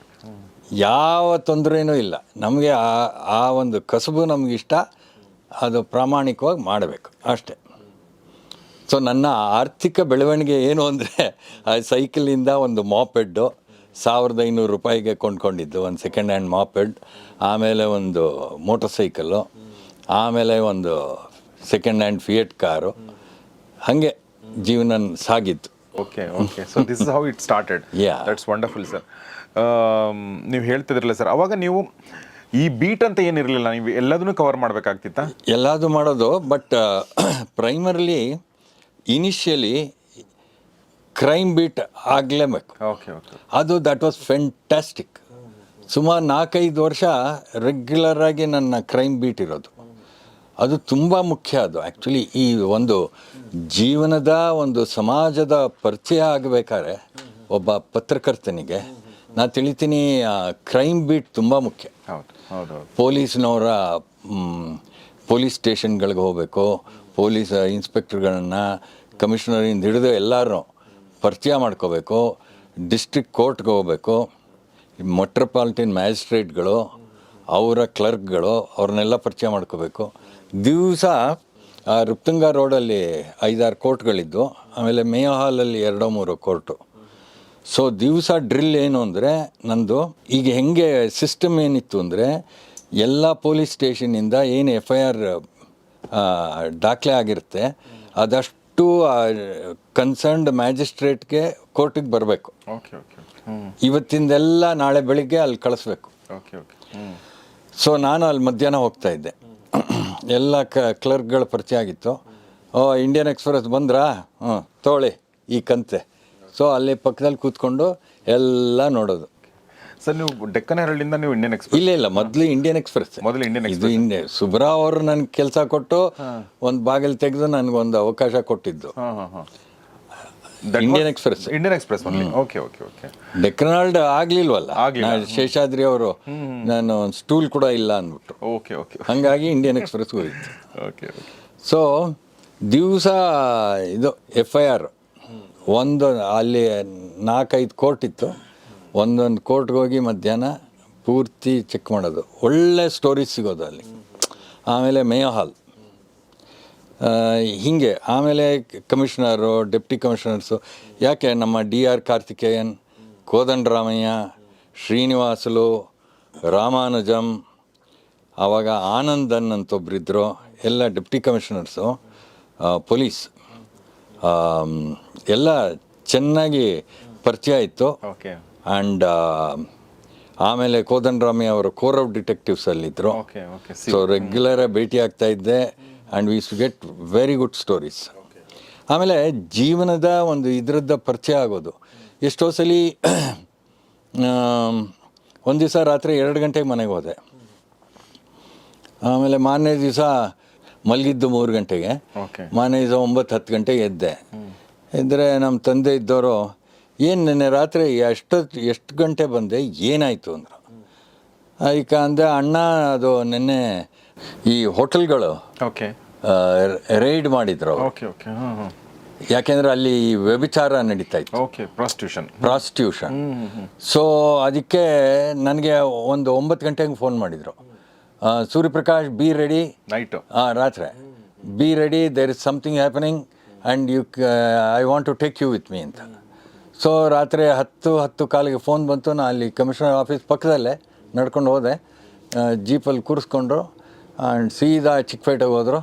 ಯಾವ ತೊಂದರೆನೂ ಇಲ್ಲ. ನಮಗೆ ಆ ಒಂದು ಕಸುಬು ನಮಗಿಷ್ಟ, ಅದು ಪ್ರಾಮಾಣಿಕವಾಗಿ ಮಾಡಬೇಕು ಅಷ್ಟೇ. ಸೊ ನನ್ನ ಆರ್ಥಿಕ ಬೆಳವಣಿಗೆ ಏನು ಅಂದರೆ, ಆ ಸೈಕಲಿಂದ ಒಂದು ಮಾಪೆಡ್ಡು 1500 ರೂಪಾಯಿಗೆ ಕೊಂಡ್ಕೊಂಡಿದ್ದು, ಒಂದು ಸೆಕೆಂಡ್ ಹ್ಯಾಂಡ್ ಮಾಪೆಡ್, ಆಮೇಲೆ ಒಂದು ಮೋಟರ್ ಸೈಕಲ್ಲು, ಆಮೇಲೆ ಒಂದು ಸೆಕೆಂಡ್ ಹ್ಯಾಂಡ್ ಫಿಯಟ್ ಕಾರು, ಹಾಗೆ ಜೀವನ ಸಾಗಿತ್ತು. Okay okay so this is how it started. Yeah. That's wonderful sir. ನೀವು ಹೇಳ್ತಿದ್ರಲ್ಲ ಸರ್, ಅವಾಗ ನೀವು ಈ ಬೀಟ್ ಅಂತ ಏನಿರಲಿಲ್ಲ, ನೀವು ಎಲ್ಲದನ್ನೂ ಕವರ್ ಮಾಡಬೇಕಾಗ್ತಿತ್ತಾ? ಎಲ್ಲದೂ ಮಾಡೋದು, but primarily initially crime beat ಆಗಲೇಬೇಕು. ಓಕೆ ಓಕೆ ಅದು ದಟ್ ವಾಸ್ ಫ್ಯಾಂಟಾಸ್ಟಿಕ್. ಸುಮಾರು 4-5 ವರ್ಷ ರೆಗ್ಯುಲರಾಗಿ ನನ್ನ ಕ್ರೈಮ್ ಬೀಟ್ ಇರೋದು. ಅದು ತುಂಬ ಮುಖ್ಯ. ಅದು ಆ್ಯಕ್ಚುಲಿ ಈ ಒಂದು ಜೀವನದ ಒಂದು ಸಮಾಜದ ಪರಿಚಯ ಆಗಬೇಕಾದ್ರೆ ಒಬ್ಬ ಪತ್ರಕರ್ತನಿಗೆ ನಾನು ತಿಳಿತೀನಿ, ಕ್ರೈಮ್ ಬೀಟ್ ತುಂಬ ಮುಖ್ಯ. ಹೌದು ಹೌದು ಹೌದು. ಪೊಲೀಸ್ನವರ ಪೊಲೀಸ್ ಸ್ಟೇಷನ್ಗಳಿಗೆ ಹೋಗಬೇಕು, ಪೊಲೀಸ್ ಇನ್ಸ್ಪೆಕ್ಟರ್ಗಳನ್ನು, ಕಮಿಷನರಿಂದ ಹಿಡಿದು ಎಲ್ಲರೂ ಪರಿಚಯ ಮಾಡ್ಕೋಬೇಕು. ಡಿಸ್ಟ್ರಿಕ್ಟ್ ಕೋರ್ಟ್ಗೆ ಹೋಗಬೇಕು, ಮೆಟ್ರೋಪಾಲಿಟನ್ ಮ್ಯಾಜಿಸ್ಟ್ರೇಟ್ಗಳು, ಅವರ ಕ್ಲರ್ಕ್ಗಳು, ಅವ್ರನ್ನೆಲ್ಲ ಪರಿಚಯ ಮಾಡ್ಕೋಬೇಕು. ದಿವಸ ರುಪ್ತಂಗ ರೋಡಲ್ಲಿ 5-6 ಕೋರ್ಟ್ಗಳಿದ್ದು, ಆಮೇಲೆ ಮೇಯೋ ಹಾಲಲ್ಲಿ 2-3 ಕೋರ್ಟು. ಸೊ ದಿವಸ ಡ್ರಿಲ್ ಏನು ಅಂದರೆ ನಂದು, ಈಗ ಹೆಂಗೆ ಸಿಸ್ಟಮ್ ಏನಿತ್ತು ಅಂದರೆ, ಎಲ್ಲ ಪೊಲೀಸ್ ಸ್ಟೇಷನ್ನಿಂದ ಏನು FIR ದಾಖಲೆ ಆಗಿರುತ್ತೆ ಅದಷ್ಟು ಕನ್ಸರ್ನ್ಡ್ ಮ್ಯಾಜಿಸ್ಟ್ರೇಟ್ಗೆ ಕೋರ್ಟಿಗೆ ಬರಬೇಕು. ಓಕೆ ಓಕೆ ಇವತ್ತಿಂದೆಲ್ಲ ನಾಳೆ ಬೆಳಿಗ್ಗೆ ಅಲ್ಲಿ ಕಳಿಸ್ಬೇಕು. ಓಕೆ ಓಕೆ ಸೊ ನಾನು ಅಲ್ಲಿ ಮಧ್ಯಾಹ್ನ ಹೋಗ್ತಾ ಇದ್ದೆ. ಎಲ್ಲ ಕ್ಲರ್ಕ್ಗಳ ಪರಿಚಯ ಆಗಿತ್ತು. ಇಂಡಿಯನ್ ಎಕ್ಸ್ಪ್ರೆಸ್ ಬಂದ್ರಾ, ತಗೊಳ್ಳಿ ಈ ಕಂತೆ. ಸೊ ಅಲ್ಲಿ ಪಕ್ಕದಲ್ಲಿ ಕೂತ್ಕೊಂಡು ಎಲ್ಲ ನೋಡೋದು. ಸರ್, ನೀವು ಡೆಕ್ಕನ್ ಹೆರಾಲ್ಡಿಂದ ನೀವು ಇಂಡಿಯನ್ ಎಕ್ಸ್ಪ್ರೆಸ್? ಇಲ್ಲ, ಮೊದಲು ಇಂಡಿಯನ್ ಎಕ್ಸ್ಪ್ರೆಸ್. ಮೊದಲು ಇಂಡಿಯನ್ ಇದು ಸುಬ್ರಾವ್ ಅವರು ನನಗೆ ಕೆಲಸ ಕೊಟ್ಟು ಒಂದು ಬಾಗಿಲು ತೆಗೆದು ನನಗೊಂದು ಅವಕಾಶ ಕೊಟ್ಟಿದ್ದು. Indian Express. Indian Express only. Okay okay okay. Deccan Herald ಆಗ್ಲಿಲ್ವಲ್ಲ, ಶೇಷಾದ್ರಿ ಅವರು ನಾನು ಸ್ಟೂಲ್ ಕೂಡ ಇಲ್ಲ ಅಂದ್ಬಿಟ್ರು. ಓಕೆ ಓಕೆ ಹಾಗಾಗಿ ಇಂಡಿಯನ್ ಎಕ್ಸ್ಪ್ರೆಸ್ಗೆ ಹೋಗಿತ್ತು. Okay okay. ಸೊ ದಿವಸ ಇದು FIR ಒಂದು ಅಲ್ಲಿ 4-5 ಕೋರ್ಟ್ ಇತ್ತು. ಒಂದೊಂದು ಕೋರ್ಟ್ಗೆ ಹೋಗಿ ಮಧ್ಯಾಹ್ನ ಪೂರ್ತಿ ಚೆಕ್ ಮಾಡೋದು. ಒಳ್ಳೆ ಸ್ಟೋರೀಸ್ ಸಿಗೋದು ಅಲ್ಲಿ. ಆಮೇಲೆ ಮೇಯೋ ಹಾಲ್ ಹೀಗೆ. ಆಮೇಲೆ ಕಮಿಷನರು, ಡೆಪ್ಟಿ ಕಮಿಷನರ್ಸು, ಯಾಕೆ ನಮ್ಮ DR ಕಾರ್ತಿಕೇಯನ್, ಕೋದಂಡರಾಮಯ್ಯ, ಶ್ರೀನಿವಾಸುಲು, ರಾಮಾನುಜಂ, ಆವಾಗ ಆನಂದನ್ ಅಂತ ಒಬ್ಬರಿದ್ದರು, ಎಲ್ಲ ಡೆಪ್ಟಿ ಕಮಿಷನರ್ಸು, ಪೊಲೀಸ್ ಎಲ್ಲ ಚೆನ್ನಾಗಿ ಪರಿಚಯ ಇತ್ತು. ಓಕೆ. ಆ್ಯಂಡ್ ಆಮೇಲೆ ಕೋದಂಡರಾಮಯ್ಯ ಅವರು ಕೋರ್ ಆಫ್ ಡಿಟೆಕ್ಟಿವ್ಸಲ್ಲಿದ್ದರು. Okay okay. ಸೊ ರೆಗ್ಯುಲರಾಗಿ ಭೇಟಿ ಆಗ್ತಾ ಇದ್ದೆ. And we to get very good stories. ಆಮೇಲೆ ಜೀವನದ ಒಂದು ಇದರದ್ದ ಪರಿಚಯ ಆಗೋದು. ಎಷ್ಟೋ ಸಲ ಒಂದು ದಿವಸ ರಾತ್ರಿ 2 ಗಂಟೆಗೆ ಮನೆಗೆ ಹೋದೆ. ಆಮೇಲೆ ಮಾರನೇ ದಿವಸ ಮಲಗಿದ್ದು 3 ಗಂಟೆಗೆ. ಮಾರನೇ ದಿವಸ 9-10 ಗಂಟೆಗೆ ಎದ್ದೆ. ಎದ್ದರೆ ನಮ್ಮ ತಂದೆ ಇದ್ದವರು, ಏನು ನೆನ್ನೆ ರಾತ್ರಿ ಎಷ್ಟು ಗಂಟೆ ಬಂದೆ, ಏನಾಯಿತು ಅಂದರು. ಈಗ ಅಂದೆ, ಅಣ್ಣ ಅದು ನೆನ್ನೆ ಈ ಹೋಟೆಲ್ಗಳು ಓಕೆ ರೈಡ್ ಮಾಡಿದ್ರು. Okay okay. ಯಾಕೆಂದರೆ ಅಲ್ಲಿ ವ್ಯಭಿಚಾರ ನಡೀತಾ ಇತ್ತು. ಓಕೆ. ಪ್ರಾಸ್ಟಿಟ್ಯೂಷನ್. ಸೊ ಅದಕ್ಕೆ ನನಗೆ ಒಂದು 9 ಗಂಟೆಗೆ ಫೋನ್ ಮಾಡಿದರು. Suryaprakash, be ready. ನೈಟು? ರಾತ್ರಿ. Be ready, there is something happening and I want to take you with me ಅಂತ. ಸೊ ರಾತ್ರಿ 10-10:15 ಫೋನ್ ಬಂತು. ನಾನು ಅಲ್ಲಿ ಕಮಿಷನರ್ ಆಫೀಸ್ ಪಕ್ಕದಲ್ಲೇ ನಡ್ಕೊಂಡು ಹೋದೆ. ಜೀಪಲ್ಲಿ ಕೂರಿಸ್ಕೊಂಡ್ರು ಆ್ಯಂಡ್ ಸೀದಾ ಚಿಕ್ಕಪೇಟೆಗೆ ಹೋದರು.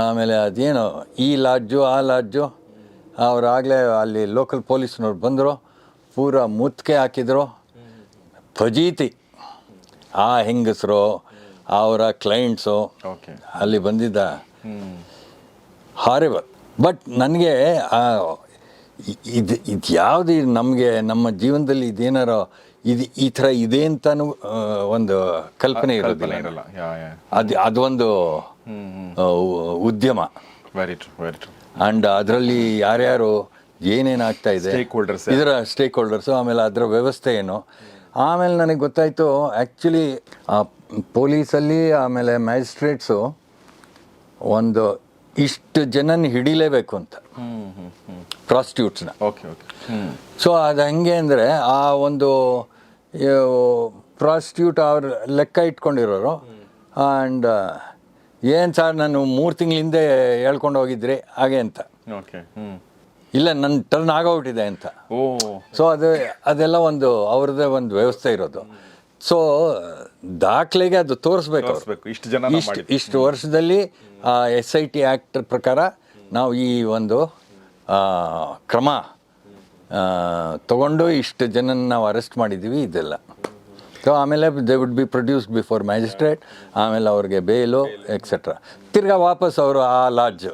ಆಮೇಲೆ ಅದೇನು ಈ ಲಾಡ್ಜು ಆ ಲಾಡ್ಜು, ಅವರಾಗಲೇ ಅಲ್ಲಿ ಲೋಕಲ್ ಪೊಲೀಸ್ನವ್ರು ಬಂದರು, ಪೂರ ಮುತ್ತಿಗೆ ಹಾಕಿದರು. ಫಜೀತಿ ಆ ಹೆಂಗಸರು, ಅವರ ಕ್ಲೈಂಟ್ಸು ಅಲ್ಲಿ ಬಂದಿದ್ದ, ಹಾರಿಬಲ್. ಬಟ್ ನನಗೆ ಇದು ಯಾವುದು ನಮಗೆ ನಮ್ಮ ಜೀವನದಲ್ಲಿ ಇದೇನಾರೋ ಈ ಥರ ಇದೆ ಅಂತಲೂ ಒಂದು ಕಲ್ಪನೆ ಇರೋದಿಲ್ಲ. ಅದೊಂದು ಉದ್ಯಮ. Very true very true. And ಅದರಲ್ಲಿ ಯಾರ್ಯಾರು ಏನೇನು ಆಗ್ತಾ ಇದೆ, Stakeholders. ಇದರ ಸ್ಟೇಕ್ ಹೋಲ್ಡರ್ಸು, ಆಮೇಲೆ ಅದರ ವ್ಯವಸ್ಥೆ ಏನು. ಆಮೇಲೆ ನನಗೆ ಗೊತ್ತಾಯಿತು ಆ್ಯಕ್ಚುಲಿ ಪೊಲೀಸಲ್ಲಿ ಆಮೇಲೆ ಮ್ಯಾಜಿಸ್ಟ್ರೇಟ್ಸು ಒಂದು ಇಷ್ಟು ಜನನ ಹಿಡಿಲೇಬೇಕು ಅಂತ, ಪ್ರಾಸ್ಟಿಟ್ಯೂಟ್ಸ್ನ. Okay okay. ಸೊ ಅದು ಹೆಂಗೆ ಅಂದರೆ ಆ ಒಂದು ಪ್ರಾಸ್ಟಿಟ್ಯೂಟ್ ಅವ್ರ ಲೆಕ್ಕ ಇಟ್ಕೊಂಡಿರೋರು. ಆ್ಯಂಡ್ ಏನು ಸರ್ ನಾನು 3 ತಿಂಗಳ ಹಿಂದೆ ಹೇಳ್ಕೊಂಡು ಹೋಗಿದ್ರಿ ಹಾಗೆ ಅಂತ, ಓಕೆ. ಇಲ್ಲ ನನ್ನ ಟರ್ನ್ ಆಗೋಗ್ಬಿಟ್ಟಿದೆ ಅಂತ. ಓ. ಸೊ ಅದೆಲ್ಲ ಒಂದು ಅವ್ರದ್ದೇ ಒಂದು ವ್ಯವಸ್ಥೆ ಇರೋದು. ಸೊ ದಾಖಲೆಗೆ ಅದು ತೋರಿಸ್ಬೇಕು ಅವ್ರು. ಇಷ್ಟು ಜನ ಇಷ್ಟು ವರ್ಷದಲ್ಲಿ SIT ಆ್ಯಕ್ಟ್ ಪ್ರಕಾರ ನಾವು ಈ ಒಂದು ಕ್ರಮ ತಗೊಂಡು ಇಷ್ಟು ಜನನ ನಾವು ಅರೆಸ್ಟ್ ಮಾಡಿದ್ದೀವಿ ಇದೆಲ್ಲ. ಸೊ ಆಮೇಲೆ they would be produced before magistrate, ಆಮೇಲೆ ಅವ್ರಿಗೆ ಬೇಲು ಎಕ್ಸೆಟ್ರಾ, ತಿರ್ಗಾ ವಾಪಸ್ ಅವರು ಆ ಲಾಡ್ಜು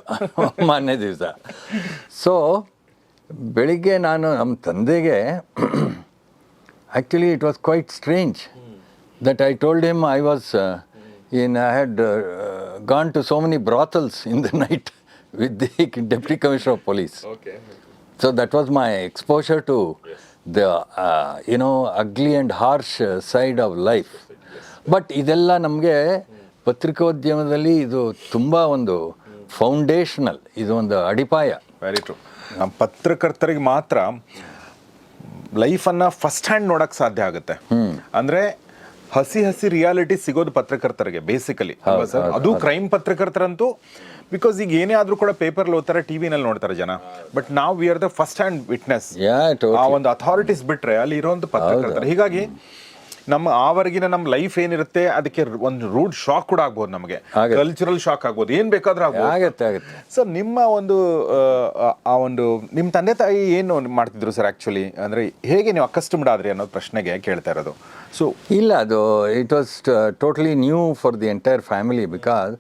ಮಾರನೇ ದಿವಸ. ಸೊ ಬೆಳಿಗ್ಗೆ ನಾನು ನಮ್ಮ ತಂದೆಗೆ actually it was quite strange that I told him I had gone to so many brothels in the night with the Deputy Commissioner of Police. Okay. So that was my exposure to the ugly and harsh side of life. But ಇದೆಲ್ಲ ನಮಗೆ ಪತ್ರಿಕೋದ್ಯಮದಲ್ಲಿ ಇದು ತುಂಬ ಒಂದು foundational, ಇದು ಒಂದು ಅಡಿಪಾಯ. Very true. ನಮ್ಮ ಪತ್ರಕರ್ತರಿಗೆ ಮಾತ್ರ ಲೈಫನ್ನು ಫಸ್ಟ್ ಹ್ಯಾಂಡ್ ನೋಡೋಕ್ಕೆ ಸಾಧ್ಯ ಆಗುತ್ತೆ. ಅಂದರೆ ಹಸಿ ರಿಯಾಲಿಟಿ ಸಿಗೋದು ಪತ್ರಕರ್ತರಿಗೆ ಬೇಸಿಕಲಿ, ಸರ್. ಅದು ಕ್ರೈಮ್ ಪತ್ರಕರ್ತರಂತೂ ಬಿಕಾಸ್ ಈಗ ಏನೇ ಆದ್ರೂ ಕೂಡ ಪೇಪರ್ಲ್ಲಿ ಓದ್ತಾರೆ, ಟಿವಿನಲ್ಲಿ ನೋಡ್ತಾರೆ ಜನ. ಬಟ್ ನಾವು we are the first hand witness. ಆ ಒಂದು ಅಥಾರಿಟೀಸ್ ಬಿಟ್ರೆ ಅಲ್ಲಿ ಇರೋಂಥ ಪತ್ರಕರ್ತರು. ಹೀಗಾಗಿ ಆವರೆಗಿನ ನಮ್ಮ ಲೈಫ್ ಏನಿರುತ್ತೆ ಅದಕ್ಕೆ ಒಂದು ರೂಡ್ ಶಾಕ್ ಕೂಡ ಆಗ್ಬೋದು, ನಮಗೆ ಕಲ್ಚರಲ್ ಶಾಕ್ ಆಗ್ಬೋದು, ಏನ್ ಬೇಕಾದ್ರೂ ಆಗ್ಬೋದು. ಸರ್ ನಿಮ್ಮ ಒಂದು ನಿಮ್ಮ ತಂದೆ ತಾಯಿ ಏನು ಮಾಡ್ತಿದ್ರು ಸರ್ ಆಕ್ಚುಲಿ? ಅಂದ್ರೆ ಹೇಗೆ ನೀವು ಅಕಸ್ಟಮ್ಡ್ ಆದ್ರಿ ಅನ್ನೋದು ಪ್ರಶ್ನೆಗೆ ಕೇಳ್ತಾ ಇರೋದು. ಸೊ ಇಲ್ಲ, ಅದು it was totally new for the entire family. Because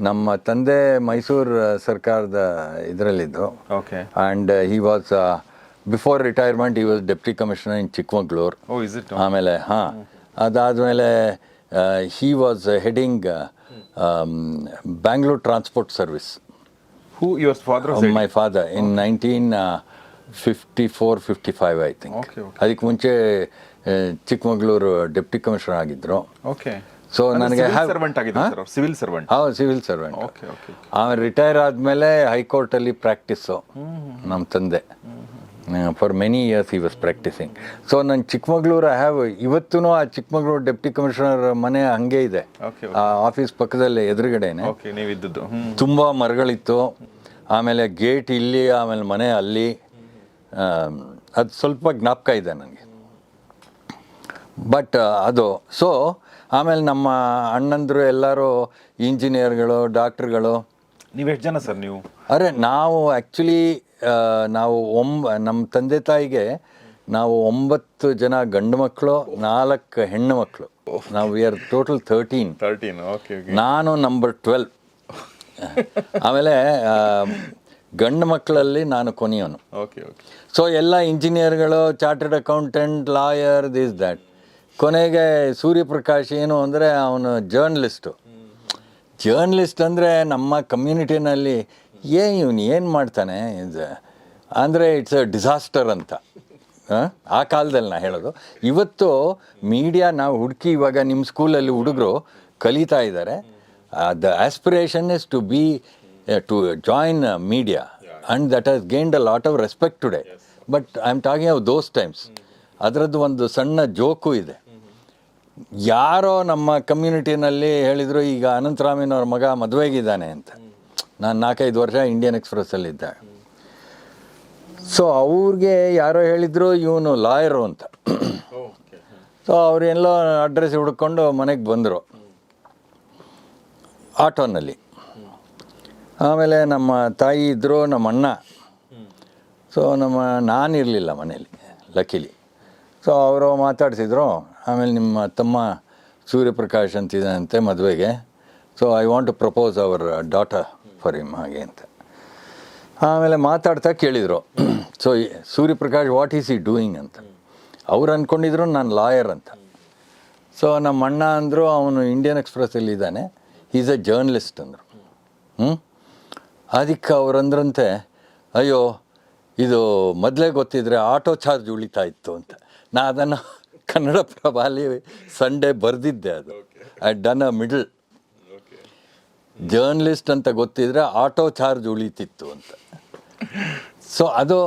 ನಮ್ಮ ತಂದೆ ಮೈಸೂರು ಸರ್ಕಾರದ ಇದರಲ್ಲಿದ್ದು. Okay. And he was before retirement he was deputy commissioner in Chikkamagaluru. ಆಮೇಲೆ ಅದಾದಮೇಲೆ he was heading Bangalore transport service. Who your father? My father in 1954-55 I think. ಅದಕ್ಕೆ ಮುಂಚೆ Chikkamagaluru deputy commissioner ಆಗಿದ್ರು. Okay. So ನನಗೆ ಸಿವಿಲ್ ಸರ್ವೆಂಟ್. Civil servant. ಆಮೇಲೆ retire ಆದಮೇಲೆ ಹೈಕೋರ್ಟಲ್ಲಿ practice ನಮ್ಮ ತಂದೆ. For many years he was practising. So ನಾನು ಚಿಕ್ಕಮಗಳೂರು ಇವತ್ತೂ ಆ ಚಿಕ್ಕಮಗಳೂರು ಡೆಪ್ಟಿ ಕಮಿಷನರ್ ಮನೆ ಹಂಗೆ ಇದೆ, ಆ ಆಫೀಸ್ ಪಕ್ಕದಲ್ಲೇ ಎದುರುಗಡೆನೆ. ತುಂಬ ಮರಗಳಿತ್ತು. ಆಮೇಲೆ ಗೇಟ್ ಇಲ್ಲಿ, ಆಮೇಲೆ ಮನೆ ಅಲ್ಲಿ. ಅದು ಸ್ವಲ್ಪ ಜ್ಞಾಪಕ ಇದೆ ನನಗೆ. ಬಟ್ ಅದು ಸೊ ಆಮೇಲೆ ನಮ್ಮ ಅಣ್ಣಂದರು ಎಲ್ಲರೂ ಇಂಜಿನಿಯರ್ಗಳು, ಡಾಕ್ಟ್ರುಗಳು. ನೀವು ಎಷ್ಟು ಜನ ಸರ್ ನೀವು? ಅರೆ ನಾವು ಆ್ಯಕ್ಚುಲಿ ನಮ್ಮ ತಂದೆ ತಾಯಿಗೆ ನಾವು 9 ಜನ ಗಂಡು ಮಕ್ಕಳು, 4 ಹೆಣ್ಣು ಮಕ್ಕಳು. ನಾವು ವಿ ಆರ್ ಟೋಟಲ್ 13. ನಾನು ನಂಬರ್ 12. ಆಮೇಲೆ ಗಂಡು ಮಕ್ಕಳಲ್ಲಿ ನಾನು ಕೊನೆಯವನು. ಸೊ ಎಲ್ಲ ಇಂಜಿನಿಯರ್ಗಳು, chartered accountant, lawyer, this that. ಕೊನೆಗೆ ಸೂರ್ಯಪ್ರಕಾಶ್ ಏನು ಅಂದರೆ ಅವನು ಜರ್ನಲಿಸ್ಟ್ ಅಂದರೆ ನಮ್ಮ ಕಮ್ಯುನಿಟಿನಲ್ಲಿ ಇವನು ಏನು ಮಾಡ್ತಾನೆ ಅಂದರೆ ಇಟ್ಸ್ ಅ ಡಿಸಾಸ್ಟರ್ ಅಂತ. ಆ ಕಾಲದಲ್ಲಿ ನಾ ಹೇಳೋದು. ಇವತ್ತು ಮೀಡಿಯಾ ನಾವು ಹುಡುಕಿ ಇವಾಗ ನಿಮ್ಮ ಸ್ಕೂಲಲ್ಲಿ ಹುಡುಗರು ಕಲಿತಾ ಇದ್ದಾರೆ. The aspiration is to join media and that has gained a lot of respect today. But I am talking of those times. ಅದರದ್ದು ಒಂದು ಸಣ್ಣ ಜೋಕು ಇದೆ. ಯಾರೋ ನಮ್ಮ ಕಮ್ಯುನಿಟಿನಲ್ಲಿ ಹೇಳಿದರು, ಈಗ ಅನಂತರಾಮಯ್ಯನವ್ರ ಮಗ ಮದುವೆಗಿದ್ದಾನೆ ಅಂತ. ನಾನು 4-5 ವರ್ಷ ಇಂಡಿಯನ್ ಎಕ್ಸ್ಪ್ರೆಸ್ಸಲ್ಲಿದ್ದೆ. ಸೊ ಅವ್ರಿಗೆ ಯಾರೋ ಹೇಳಿದರು ಇವನು ಲಾಯರು ಅಂತ. ಸೊ ಅವರೆಲ್ಲೋ ಅಡ್ರೆಸ್ ಹುಡ್ಕೊಂಡು ಮನೆಗೆ ಬಂದರು ಆಟೋನಲ್ಲಿ. ಆಮೇಲೆ ನಮ್ಮ ತಾಯಿ ಇದ್ದರು, ನಮ್ಮ ಅಣ್ಣ. ಸೊ ನಾನಿರಲಿಲ್ಲ ಮನೇಲಿ ಲಕ್ಕಿಲಿ. ಸೊ ಅವರು ಮಾತಾಡ್ತಿದ್ರು. ಆಮೇಲೆ ನಿಮ್ಮ ತಮ್ಮ ಸೂರ್ಯಪ್ರಕಾಶ್ ಅಂತಿದ್ದಾನಂತೆ ಮದುವೆಗೆ. So I want to propose our daughter for him ಹಾಗೆ ಅಂತ. ಆಮೇಲೆ ಮಾತಾಡ್ತಾ ಕೇಳಿದರು, so Suryaprakash what is he doing ಅಂತ. ಅವ್ರು ಅಂದ್ಕೊಂಡಿದ್ರು ನಾನು ಲಾಯರ್ ಅಂತ. ಸೊ ನಮ್ಮ ಅಣ್ಣ ಅಂದರು ಅವನು ಇಂಡಿಯನ್ ಎಕ್ಸ್ಪ್ರೆಸ್ಸಲ್ಲಿ ಇದ್ದಾನೆ, ಈಸ್ ಎ ಜರ್ನಲಿಸ್ಟ್ ಅಂದರು. ಅದಕ್ಕೆ ಅವ್ರಂದ್ರಂತೆ, ಅಯ್ಯೋ ಇದು ಮೊದಲೇ ಗೊತ್ತಿದ್ರೆ ಆಟೋ ಚಾರ್ಜ್ ಉಳಿತಾ ಇತ್ತು ಅಂತ. ನಾ ಅದನ್ನು ಕನ್ನಡ ಪ್ರಭಾಲಿ ಸಂಡೇ ಬರೆದಿದ್ದೆ. ಅದು I done a middle journalist ಅಂತ ಗೊತ್ತಿದ್ರೆ ಆಟೋ ಚಾರ್ಜ್ ಉಳಿತಿತ್ತು ಅಂತ. ಸೊ ಅದು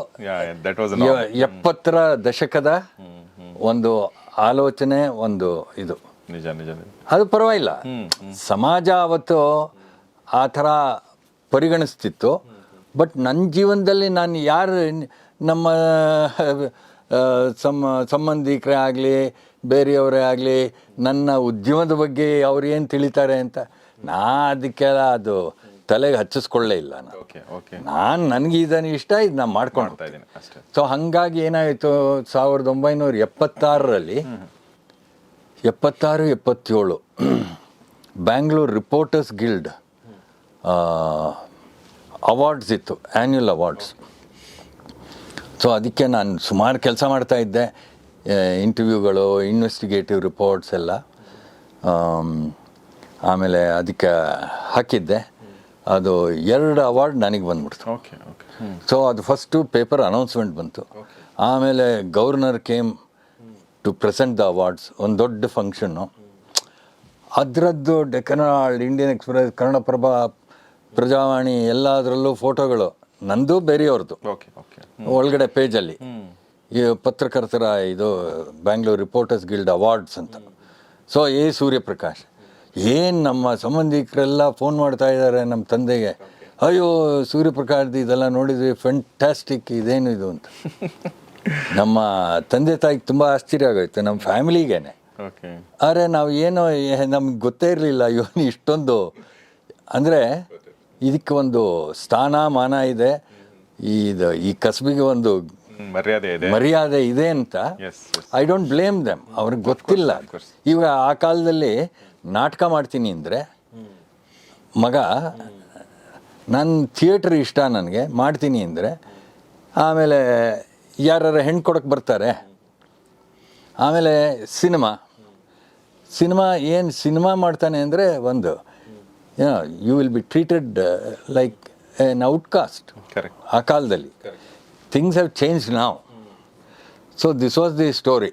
70ರ ದಶಕದ ಒಂದು ಆಲೋಚನೆ, ಒಂದು ಇದು ನಿಜ ನಿಜ ನಿಜ. ಅದು ಪರವಾಗಿಲ್ಲ. ಸಮಾಜ ಅವತ್ತು ಆ ಥರ ಪರಿಗಣಿಸ್ತಿತ್ತು. ಬಟ್ ನನ್ನ ಜೀವನದಲ್ಲಿ ನಾನು ಯಾರು ನಮ್ಮ ಸಂಬಂಧಿಕರೇ ಆಗಲಿ ಬೇರೆಯವರೇ ಆಗಲಿ ನನ್ನ ಉದ್ಯಮದ ಬಗ್ಗೆ ಅವ್ರು ಏನು ತಿಳಿತಾರೆ ಅಂತ ಅದಕ್ಕೆಲ್ಲ ಅದು ತಲೆಗೆ ಹಚ್ಚಿಸ್ಕೊಳ್ಳೇ ಇಲ್ಲ. ನಾನು ನನಗೆ ಇದನ್ನು ಇಷ್ಟ, ಇದು ನಾನು ಮಾಡ್ಕೊಳ್ತಾ ಇದ್ದೀನಿ ಅಷ್ಟೇ. ಸೊ ಹಾಗಾಗಿ ಏನಾಯಿತು, 1976ರಲ್ಲಿ 76-77 ಬ್ಯಾಂಗ್ಳೂರ್ ರಿಪೋರ್ಟರ್ಸ್ ಗಿಲ್ಡ್ ಅವಾರ್ಡ್ಸ್ ಇತ್ತು, ಆ್ಯನ್ಯುವಲ್ ಅವಾರ್ಡ್ಸ್. ಸೊ ಅದಕ್ಕೆ ನಾನು ಸುಮಾರು ಕೆಲಸ ಮಾಡ್ತಾಯಿದ್ದೆ, ಇಂಟರ್ವ್ಯೂಗಳು, ಇನ್ವೆಸ್ಟಿಗೇಟಿವ್ ರಿಪೋರ್ಟ್ಸ್ ಎಲ್ಲ. ಆಮೇಲೆ ಅದಕ್ಕೆ ಹಾಕಿದ್ದೆ. ಅದು 2 ಅವಾರ್ಡ್ ನನಗೆ ಬಂದ್ಬಿಡ್ತು. Okay okay. ಸೊ ಅದು ಫಸ್ಟು ಪೇಪರ್ ಅನೌನ್ಸ್ಮೆಂಟ್ ಬಂತು. ಆಮೇಲೆ governor came to present the awards, ಒಂದು ದೊಡ್ಡ ಫಂಕ್ಷನ್ನು. ಅದರದ್ದು Deccan Herald, Indian Express, Kannadaprabha, Prajavani ಎಲ್ಲದರಲ್ಲೂ ಫೋಟೋಗಳು ನಂದು ಬೇರೆಯವ್ರದ್ದು ಒಳಗಡೆ ಪೇಜಲ್ಲಿ. ಈ ಪತ್ರಕರ್ತರ ಇದು ಬ್ಯಾಂಗ್ಳೂರ್ ರಿಪೋರ್ಟರ್ಸ್ ಗಿಲ್ಡ್ ಅವಾರ್ಡ್ಸ್ ಅಂತ. ಸೊ ಸೂರ್ಯಪ್ರಕಾಶ್ ಏನು ನಮ್ಮ ಸಂಬಂಧಿಕರೆಲ್ಲ ಫೋನ್ ಮಾಡ್ತಾ ಇದ್ದಾರೆ ನಮ್ಮ ತಂದೆಗೆ, ಅಯ್ಯೋ ಸೂರ್ಯಪ್ರಕಾಶ್ದು ಇದೆಲ್ಲ ನೋಡಿದ್ವಿ, ಫ್ಯಾಂಟಾಸ್ಟಿಕ್, ಇದೇನು ಇದು ಅಂತ. ನಮ್ಮ ತಂದೆ ತಾಯಿಗೆ ತುಂಬ ಆಶ್ಚರ್ಯ ಆಗೋಯ್ತು, ನಮ್ಮ ಫ್ಯಾಮಿಲಿಗೇನೆ. ಆದರೆ ನಾವು ಏನೋ ನಮ್ಗೆ ಗೊತ್ತೇ ಇರಲಿಲ್ಲ ಇವನು ಇಷ್ಟೊಂದು, ಅಂದರೆ ಇದಕ್ಕೆ ಒಂದು ಸ್ಥಾನ ಮಾನ ಇದೆ, ಈ ಕಸಬಿಗೆ ಒಂದು ಮರ್ಯಾದೆ ಇದೆ ಅಂತ. ಐ ಡೋಂಟ್ ಬ್ಲೇಮ್ ದೆಮ್, ಅವ್ರಿಗೆ ಗೊತ್ತಿಲ್ಲ. ಈಗ ಆ ಕಾಲದಲ್ಲಿ ನಾಟಕ ಮಾಡ್ತೀನಿ ಅಂದರೆ ಮಗ, ನನ್ನ ಥಿಯೇಟ್ರ್ ಇಷ್ಟ ನನಗೆ ಮಾಡ್ತೀನಿ ಅಂದರೆ, ಆಮೇಲೆ ಯಾರು ಹೆಣ್ಣು ಕೊಡೋಕ್ಕೆ ಬರ್ತಾರೆ. ಆಮೇಲೆ ಸಿನಿಮಾ ಮಾಡ್ತಾನೆ ಅಂದರೆ ಒಂದು you will be treated like an outcast. ಆ ಕಾಲದಲ್ಲಿ things have changed now. So this was the story.